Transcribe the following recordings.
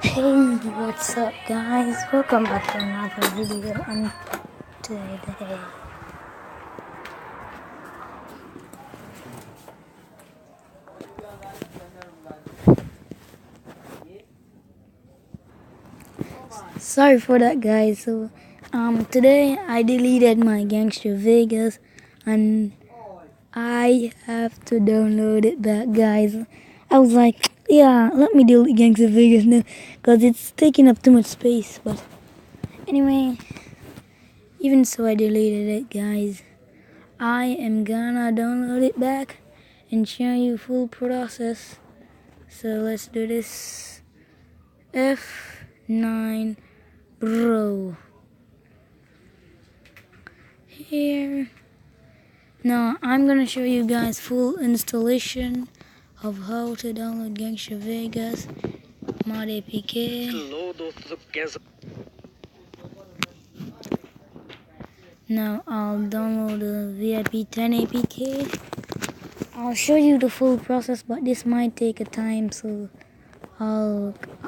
Hey, what's up guys? Welcome back to another video and today sorry for that guys. So today I deleted my Gangster Vegas and I have to download it back guys. I was like, yeah, let me delete Gangster Vegas now because it's taking up too much space, but anyway, even so I deleted it guys. I am gonna download it back and show you full process. So let's do this. F9 bro. Here. Now I'm gonna show you guys full installation of how to download Gangster Vegas mod APK. Now I'll download the VIP 10 APK. I'll show you the full process, but this might take a time, so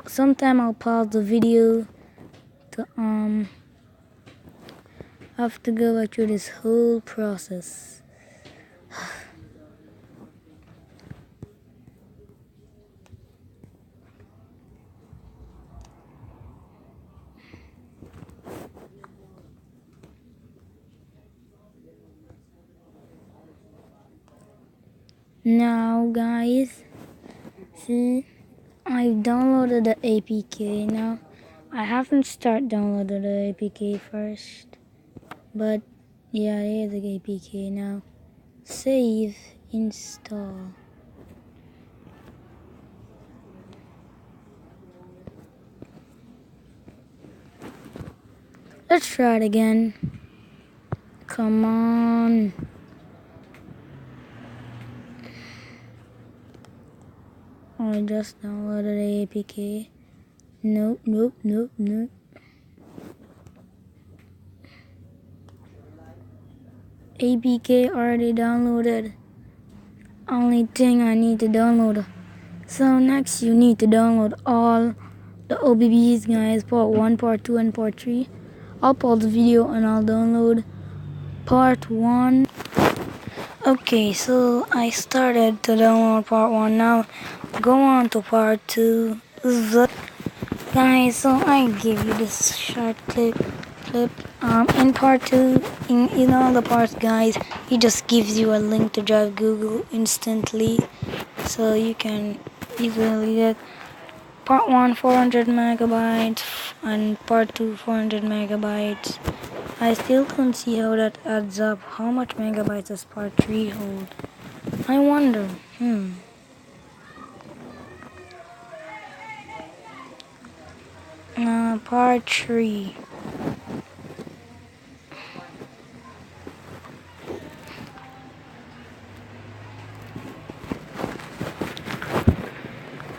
sometime I'll pause the video to have to go through this whole process. Now guys, see, I've downloaded the APK. Now I haven't downloaded the APK first, but yeah, here's the APK. Now save, install. Let's try it again. Come on. I just downloaded the APK. Nope. APK already downloaded. Only thing I need to download. So next you need to download all the OBBs guys, part 1, part 2 and part 3. I'll pause the video and I'll download part 1. Okay, so I started to download part 1. Now go on to part 2. Guys, so I give you this short clip. In part 2, in all the parts guys, he just gives you a link to drive Google instantly, so you can easily get part 1 400 megabytes and part 2 400 megabytes. I still don't see how that adds up. How much megabytes does part 3 hold? I wonder. Part 3.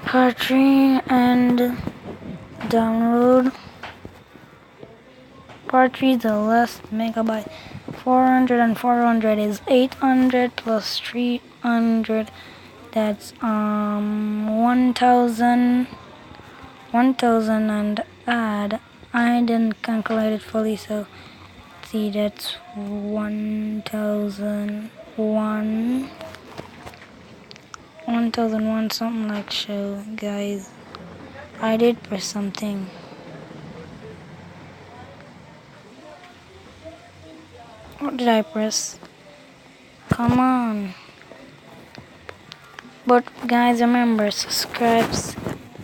Part 3 and download. Part 3 the last megabyte. 400 and 400 is 800 plus 300. That's 1000 and add. I didn't calculate it fully, so see, that's 1001 something like show guys. I did press something. What did I press? Come on. But guys, remember, subscribe,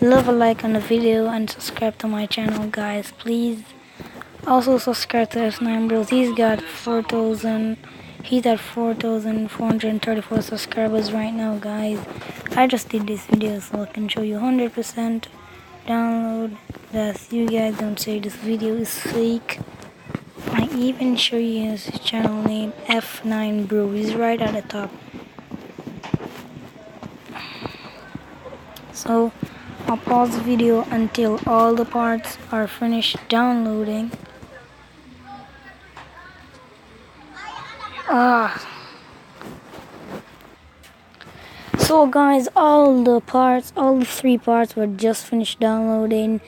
leave a like on the video and subscribe to my channel guys, please. Also subscribe to F9 Bros. He's at 4,434 subscribers right now guys. I just did this video so I can show you 100% download that you guys don't say this video is fake. I even show you his channel name, F9 Bro. He's right at the top. So I'll pause the video until all the parts are finished downloading. So guys, all the 3 parts were just finished downloading.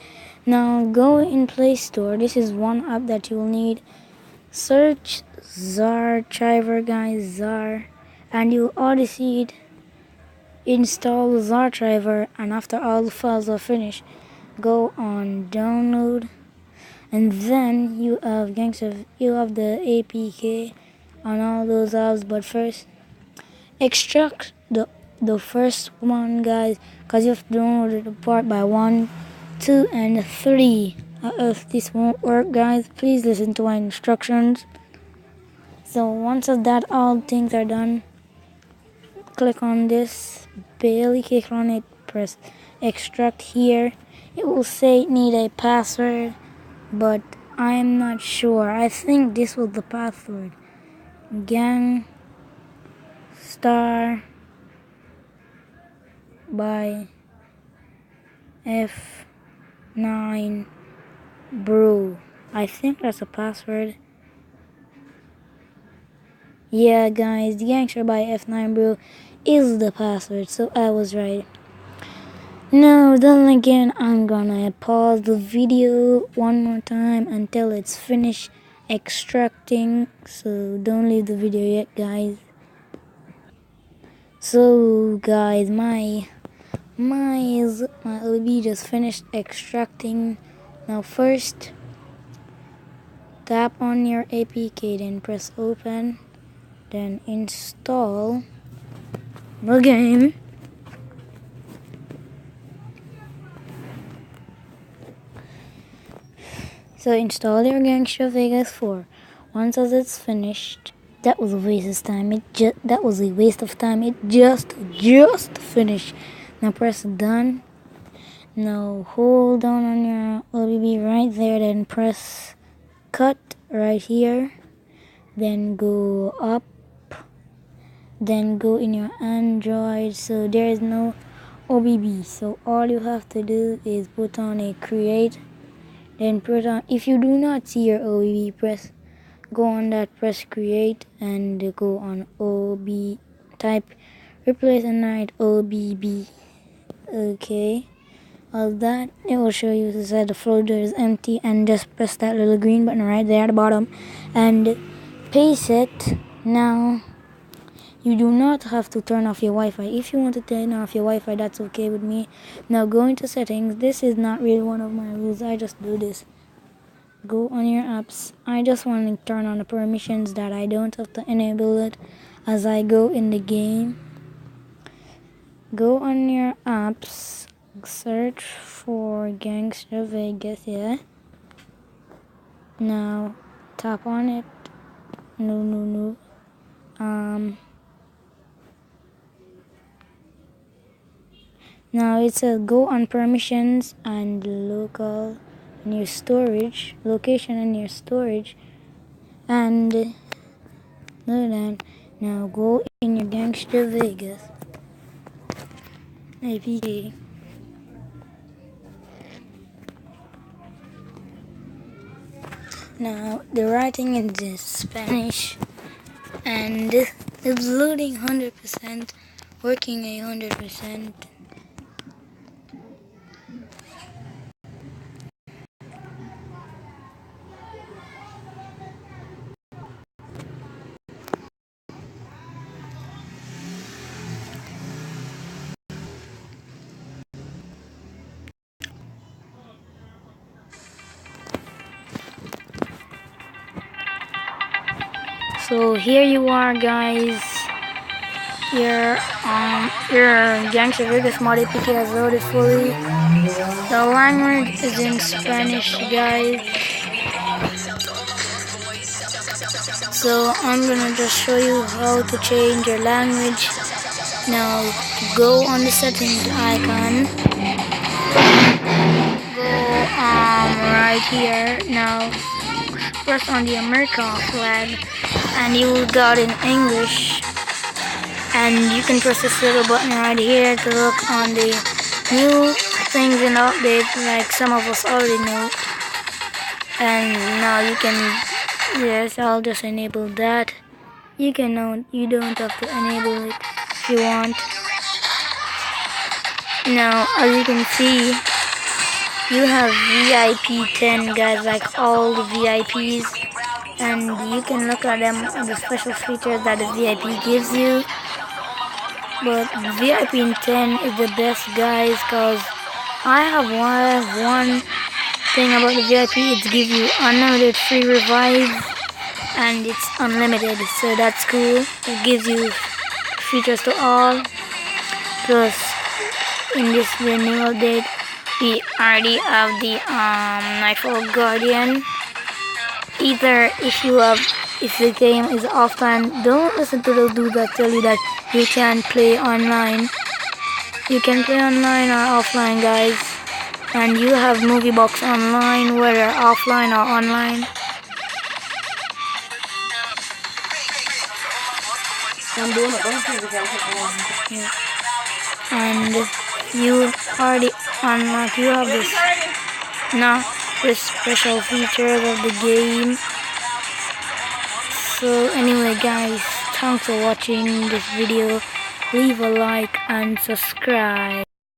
Now go in Play Store. This is one app that you will need. Search Zar Driver, guys, Zar, and you'll already see it. Install Zar Driver, and after all the files are finished, go on download, and then you have Gangstar. You have the APK on all those apps, but first extract the first one, guys, because you have to download it part by 1, 2, and 3. If this won't work, guys, please listen to my instructions. So once of that all things are done, click on this, barely click on it, press extract here. It will say need a password, but I'm not sure. I think this was the password. Gangstar by F9 Brew. I think that's a password. Yeah, guys, the Gangstar by F9 Brew is the password, so I was right. Now then again, I'm gonna pause the video one more time until it's finished extracting, so don't leave the video yet, guys. So guys, my OB just finished extracting. Now first, tap on your APK, then press open, then install the game. So install your Gangster Vegas 4. Once as it's finished, that was a waste of time. It just finished. Now press done. Now hold down on your OBB right there, then press cut right here. Then go up. Then go in your Android. So there is no OBB. So all you have to do is put on a create. Then put on, if you do not see your OBB, go on that, press create, and go on OB, type replace and write OBB. Okay, all that, it will show you that the folder is empty, and just press that little green button right there at the bottom and paste it. Now you do not have to turn off your Wi-Fi. If you want to turn off your Wi-Fi, that's okay with me. Now go into settings. This is not really one of my rules. I just do this. Go on your apps. I just want to turn on the permissions that I don't have to enable it as I go in the game. Go on your apps. Search for Gangster Vegas, yeah. Now tap on it. No. Now it says go on permissions and local in your storage, location in your storage, and now go in your Gangster Vegas APK. Now the writing is Spanish, and it's loading 100%, working 100%. So here you are, guys. Your Gangster Vegas mod APK has loaded fully. The language is in Spanish, guys. So I'm gonna just show you how to change your language. Now go on the settings icon. Go right here. Now press on the American flag, and you will got in English. And you can press this little button right here to look on the new things in update, like some of us already know. And now you can, yes, I'll just enable that. You don't have to enable it if you want. Now, as you can see, you have VIP 10 guys, like all the VIPs, and you can look at them and the special features that the VIP gives you. But VIP in 10 is the best guys, cause I have one thing about the VIP. It gives you unlimited free revives and it's unlimited, so that's cool. It gives you features to all. Plus, in this new update, we already have the Nightfall Guardian. Either if the game is offline, don't listen to those dudes that tell you that you can't play online. You can play online or offline, guys. And you have movie box online, whether offline or online. And you already unlock. You have this now the special features of the game. So anyway, guys, thanks for watching this video. Leave a like and subscribe.